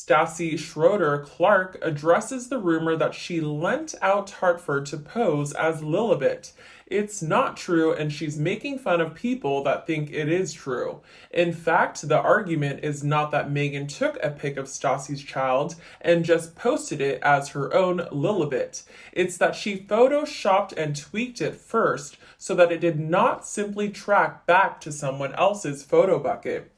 Stassi Schroeder Clark addresses the rumor that she lent out Hartford to pose as Lilibet. It's not true, and she's making fun of people that think it is true. In fact, the argument is not that Meghan took a pic of Stassi's child and just posted it as her own Lilibet. It's that she photoshopped and tweaked it first so that it did not simply track back to someone else's photo bucket.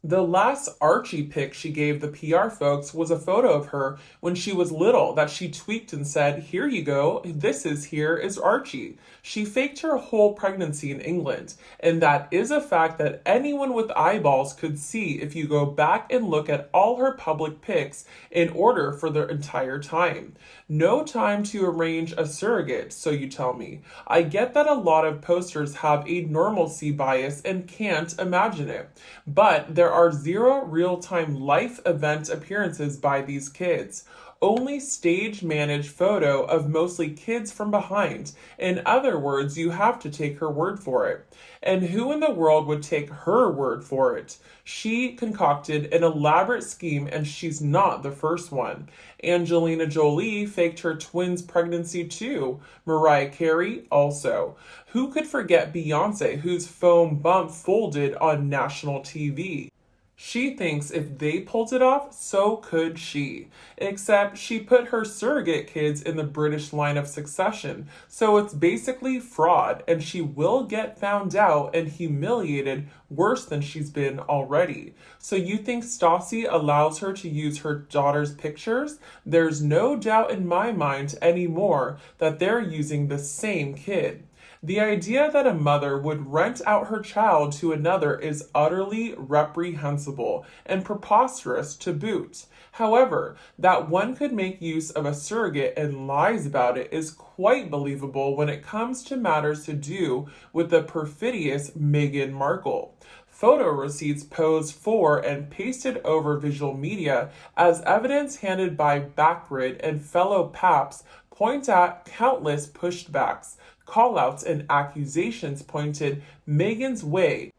The last Archie pic she gave the PR folks was a photo of her when she was little that she tweaked and said, "Here you go, here is Archie." She faked her whole pregnancy in England, and that is a fact that anyone with eyeballs could see if you go back and look at all her public pics in order for the entire time. No time to arrange a surrogate, so you tell me. I get that a lot of posters have a normalcy bias and can't imagine it, but there are zero real-time life event appearances by these kids. Only stage-managed photo of mostly kids from behind. In other words, you have to take her word for it. And who in the world would take her word for it? She concocted an elaborate scheme, and she's not the first one. Angelina Jolie faked her twins' pregnancy too. Mariah Carey also. Who could forget Beyonce, whose foam bump folded on national TV? She thinks if they pulled it off, so could she. Except she put her surrogate kids in the British line of succession, so it's basically fraud, and she will get found out and humiliated worse than she's been already. So you think Stassi allows her to use her daughter's pictures? There's no doubt in my mind anymore that they're using the same kid. The idea that a mother would rent out her child to another is utterly reprehensible and preposterous to boot. However, that one could make use of a surrogate and lies about it is quite believable when it comes to matters to do with the perfidious Meghan Markle. Photo receipts posed for and pasted over visual media as evidence handed by Backgrid and fellow paps point at countless pushbacks, callouts, and accusations pointed Meghan's way.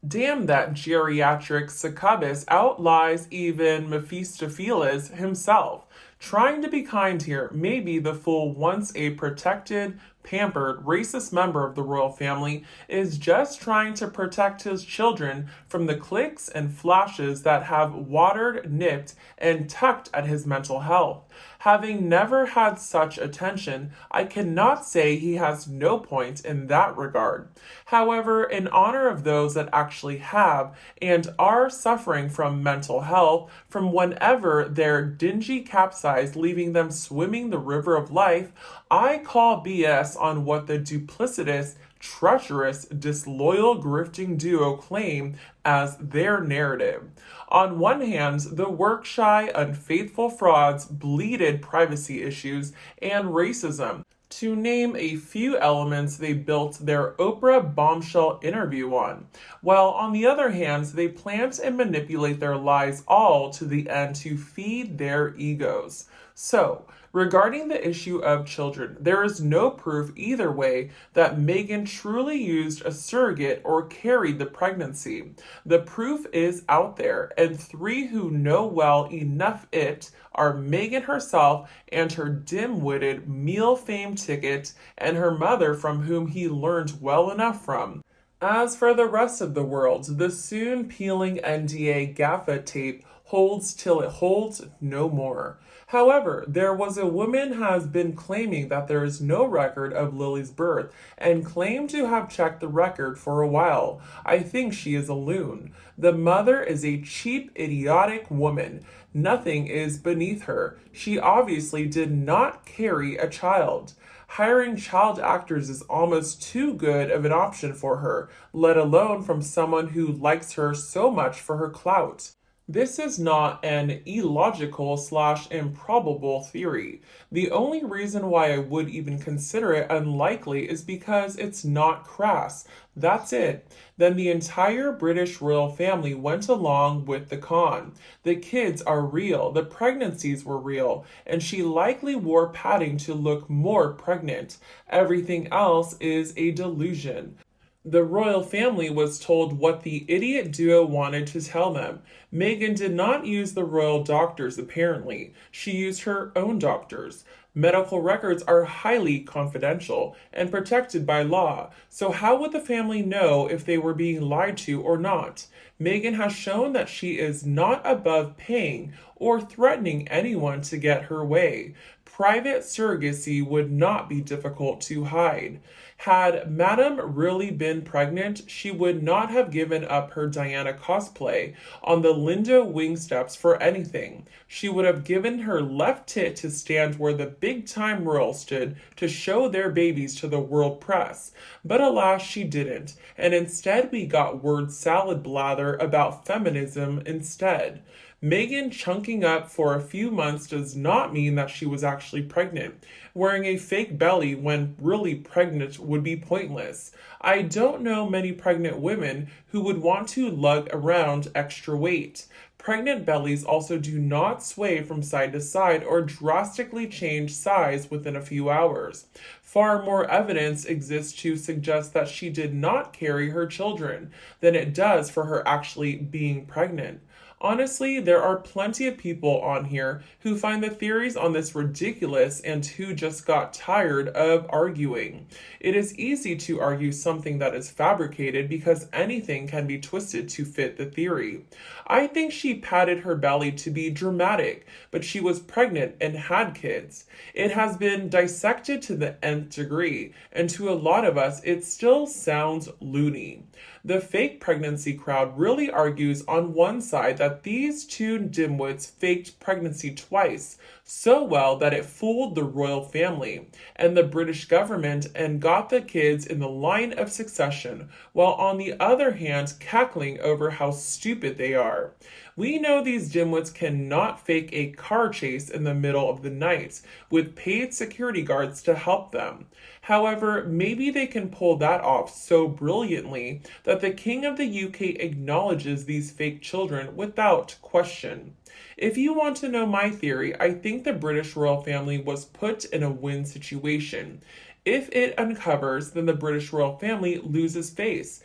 Damn, that geriatric succubus outlies even Mephistopheles himself. Trying to be kind here, maybe the fool, once a protected, pampered, racist member of the royal family, is just trying to protect his children from the clicks and flashes that have watered, nipped, and tucked at his mental health. Having never had such attention, I cannot say he has no point in that regard. However, in honor of those that actually have and are suffering from mental health, from whenever their dingy capsized, leaving them swimming the river of life, I call BS on what the duplicitous, treacherous, disloyal, grifting duo claim as their narrative. On one hand, the work-shy, unfaithful frauds bleated privacy issues and racism, to name a few elements they built their Oprah bombshell interview on, while on the other hand, they plant and manipulate their lies all to the end to feed their egos. So, regarding the issue of children, there is no proof either way that Meghan truly used a surrogate or carried the pregnancy. The proof is out there, and three who know well enough it are Meghan herself and her dim-witted meal fame ticket, and her mother, from whom he learned well enough from. As for the rest of the world, the soon peeling NDA gaffa tape holds till it holds no more. However, there was a woman has been claiming that there is no record of Lily's birth and claimed to have checked the record for a while. I think she is a loon. The mother is a cheap, idiotic woman. Nothing is beneath her. She obviously did not carry a child. Hiring child actors is almost too good of an option for her, let alone from someone who likes her so much for her clout. This is not an illogical/improbable theory. The only reason why I would even consider it unlikely is because it's not crass. That's it. Then the entire British royal family went along with the con. The kids are real, the pregnancies were real, and she likely wore padding to look more pregnant. Everything else is a delusion. The royal family was told what the idiot duo wanted to tell them. Meghan did not use the royal doctors, apparently. She used her own doctors. Medical records are highly confidential and protected by law, so how would the family know if they were being lied to or not? Meghan has shown that she is not above paying or threatening anyone to get her way. Private surrogacy would not be difficult to hide. Had Madame really been pregnant, she would not have given up her Diana cosplay on the Lindo wing steps for anything. She would have given her left tit to stand where the big time royals stood to show their babies to the world press. But alas, she didn't, and instead we got word salad blather about feminism instead. Meghan chunking up for a few months does not mean that she was actually pregnant. Wearing a fake belly when really pregnant would be pointless. I don't know many pregnant women who would want to lug around extra weight. Pregnant bellies also do not sway from side to side or drastically change size within a few hours. Far more evidence exists to suggest that she did not carry her children than it does for her actually being pregnant. Honestly, there are plenty of people on here who find the theories on this ridiculous and who just got tired of arguing. It is easy to argue something that is fabricated because anything can be twisted to fit the theory. I think she padded her belly to be dramatic, but she was pregnant and had kids. It has been dissected to the nth degree, and to a lot of us, it still sounds loony. The fake pregnancy crowd really argues on one side that these two dimwits faked pregnancy twice, so well that it fooled the royal family and the British government and got the kids in the line of succession, while on the other hand cackling over how stupid they are. We know these dimwits cannot fake a car chase in the middle of the night with paid security guards to help them. However, maybe they can pull that off so brilliantly that the King of the UK acknowledges these fake children without question. If you want to know my theory, I think the British royal family was put in a win situation. If it uncovers, then the British royal family loses face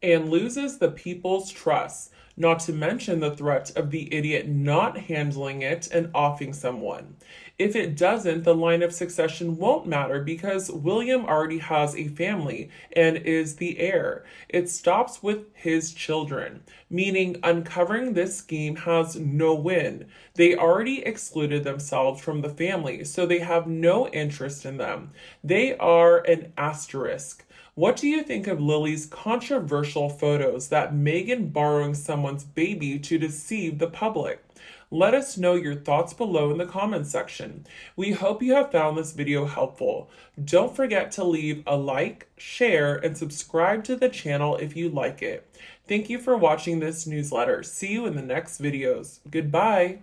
and loses the people's trust, not to mention the threat of the idiot not handling it and offing someone. If it doesn't, the line of succession won't matter because William already has a family and is the heir. It stops with his children, meaning uncovering this scheme has no win. They already excluded themselves from the family, so they have no interest in them. They are an asterisk. What do you think of Lily's controversial photos that Meghan borrowing someone's baby to deceive the public? Let us know your thoughts below in the comments section. We hope you have found this video helpful. Don't forget to leave a like, share, and subscribe to the channel if you like it. Thank you for watching this newsletter. See you in the next videos. Goodbye.